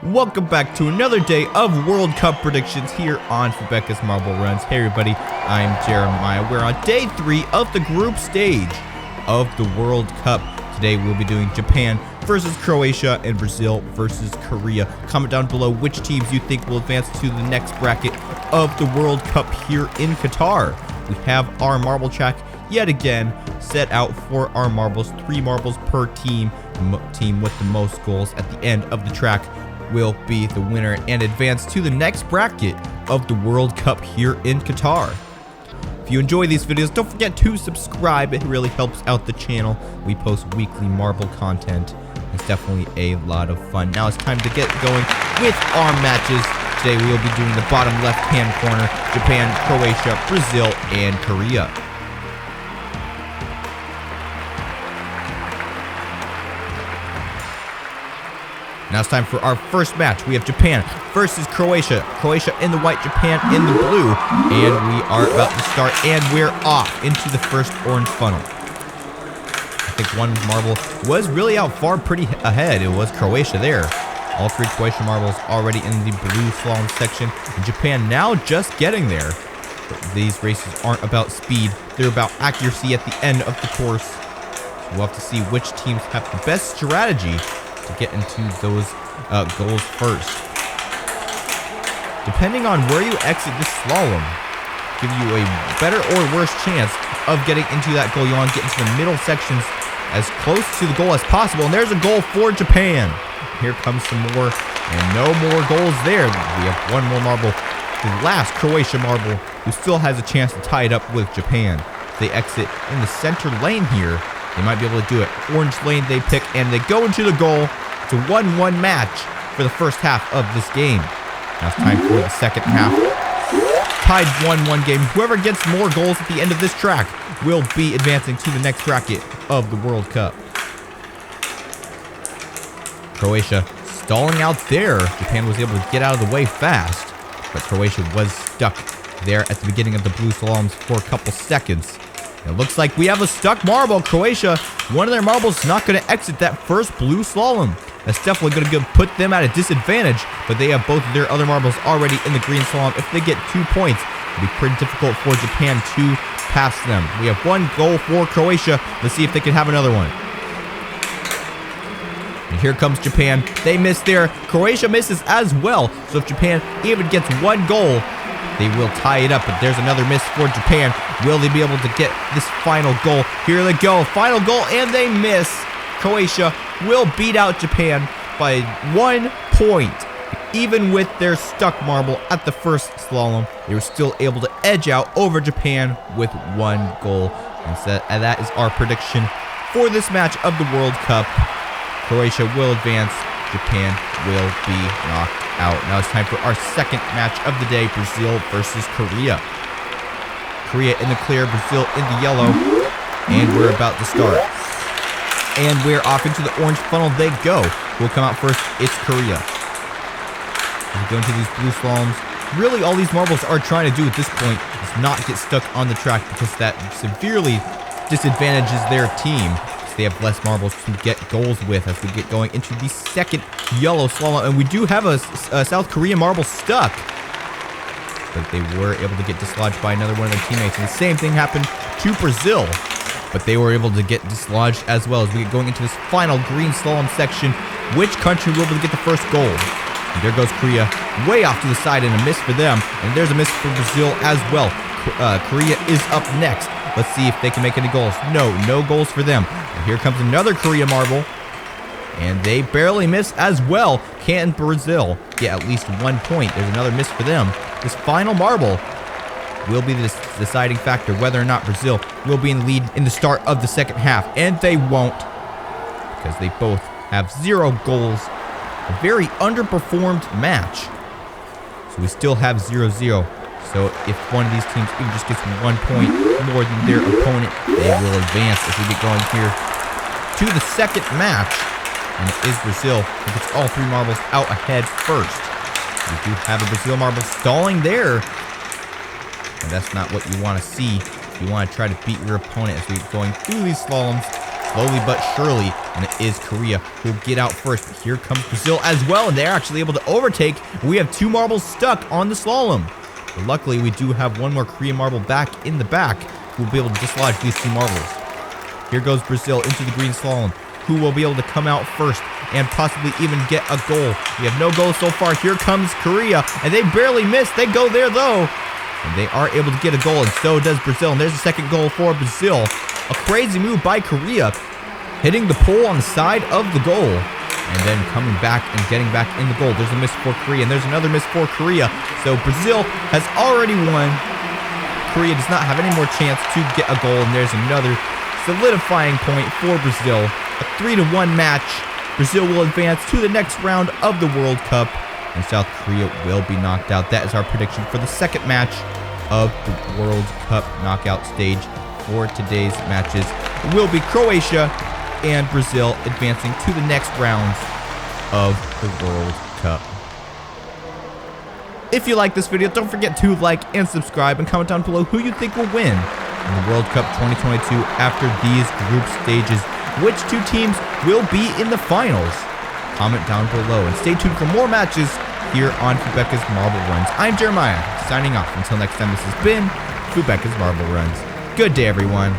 Welcome back to another day of World Cup predictions here on Fubeca's Marble Runs. Hey everybody, I'm Jeremiah. We're on day 3 of the group stage of the World Cup. Today we'll be doing Japan versus Croatia and Brazil versus Korea. Comment down below which teams you think will advance to the next bracket of the World Cup here in Qatar. We have our marble track yet again set out for our marbles. 3 marbles per team. Team with the most goals at the end of the track will be the winner and advance to the next bracket of the World Cup here in Qatar. If you enjoy these videos, don't forget to subscribe. It really helps out the channel. We post weekly marble content. It's definitely a lot of fun. Now it's time to get going with our matches. Today we will be doing the bottom left-hand corner: Japan, Croatia, Brazil, and Korea. Now it's time for our first match. We have Japan versus Croatia. Croatia in the white, Japan in the blue. And we are about to start, and we're off into the first orange funnel. I think one marble was really out far pretty ahead. It was Croatia there. All 3 Croatian marbles already in the blue slalom section. And Japan now just getting there. But these races aren't about speed. They're about accuracy at the end of the course. We'll have to see which teams have the best strategy to get into those goals first. Depending on where you exit this slalom, give you a better or worse chance of getting into that goal. You want to get into the middle sections as close to the goal as possible. And there's a goal for Japan. Here comes some more, and no more goals there. We have one more marble, the last Croatia marble, who still has a chance to tie it up with Japan. If they exit in the center lane here, they might be able to do it. Orange lane they pick, and they go into the goal. It's a 1-1 match for the first half of this game. Now it's time for the second half. Tied 1-1 game. Whoever gets more goals at the end of this track will be advancing to the next bracket of the World Cup. Croatia stalling out there. Japan was able to get out of the way fast, but Croatia was stuck there at the beginning of the blue slaloms for a couple seconds. It looks like we have a stuck marble. Croatia, one of their marbles is not going to exit that first blue slalom. That's definitely going to put them at a disadvantage, but they have both of their other marbles already in the green slalom. If they get 2 points, it'll be pretty difficult for Japan to pass them. We have 1 goal for Croatia. Let's see if they can have another one. And here comes Japan. They miss there. Croatia misses as well. So if Japan even gets 1 goal, they will tie it up, but there's another miss for Japan. Will they be able to get this final goal? Here they go. Final goal, and they miss. Croatia will beat out Japan by 1 point. Even with their stuck marble at the first slalom, they were still able to edge out over Japan with 1 goal. And that is our prediction for this match of the World Cup. Croatia will advance. Japan will be knocked out. Now it's time for our second match of the day: Brazil versus Korea. Korea in the clear, Brazil in the yellow, and we're about to start. And we're off into the orange funnel they go. Who'll come out first? It's Korea. As we go into these blue slaloms, really all these marbles are trying to do at this point is not get stuck on the track, because that severely disadvantages their team. They have less marbles to get goals with as we get going into the second yellow slalom. And we do have a South Korean marble stuck, but they were able to get dislodged by another one of their teammates. And the same thing happened to Brazil, but they were able to get dislodged as well. As we get going into this final green slalom section, which country will be able to get the first goal? And there goes Korea, way off to the side, and a miss for them. And there's a miss for Brazil as well. Korea is up next. Let's see if they can make any goals. No goals for them. And here comes another Korea marble, and they barely miss as well. Can Brazil get at least 1 point? There's another miss for them. This final marble will be the deciding factor whether or not Brazil will be in the lead in the start of the second half. And they won't, because they both have 0 goals. A very underperformed match. So we still have 0-0. So if one of these teams even just gets 1 point more than their opponent, they will advance as we get going here to the second match. And it is Brazil who gets all 3 marbles out ahead first. We do have a Brazil marble stalling there, and that's not what you want to see. You want to try to beat your opponent as we get going through these slaloms. slowly but surely, and it is Korea who will get out first. But here comes Brazil as well, and they're actually able to overtake. We have 2 marbles stuck on the slalom. But luckily, we do have 1 more Korean marble back in the back who will be able to dislodge these 2 marbles. Here goes Brazil into the green slalom. Who will be able to come out first and possibly even get a goal? We have no goals so far. Here comes Korea, and they barely miss. They go there, though. And they are able to get a goal, and so does Brazil. And there's a second goal for Brazil. A crazy move by Korea, hitting the pole on the side of the goal, and then coming back and getting back in the goal. There's a miss for Korea, and there's another miss for Korea. So Brazil has already won. Korea does not have any more chance to get a goal, and there's another solidifying point for Brazil. A 3-1 match. Brazil will advance to the next round of the World Cup, and South Korea will be knocked out. That is our prediction for the second match of the World Cup knockout stage. For today's matches, it will be Croatia and Brazil advancing to the next rounds of the World Cup. If you like this video, don't forget to like and subscribe, and comment down below who you think will win in the World Cup 2022 after these group stages. Which 2 teams will be in the finals? Comment down below, and stay tuned for more matches here on Fubeca's Marble Runs. I'm Jeremiah, signing off. Until next time, this has been Fubeca's Marble Runs. Good day, everyone.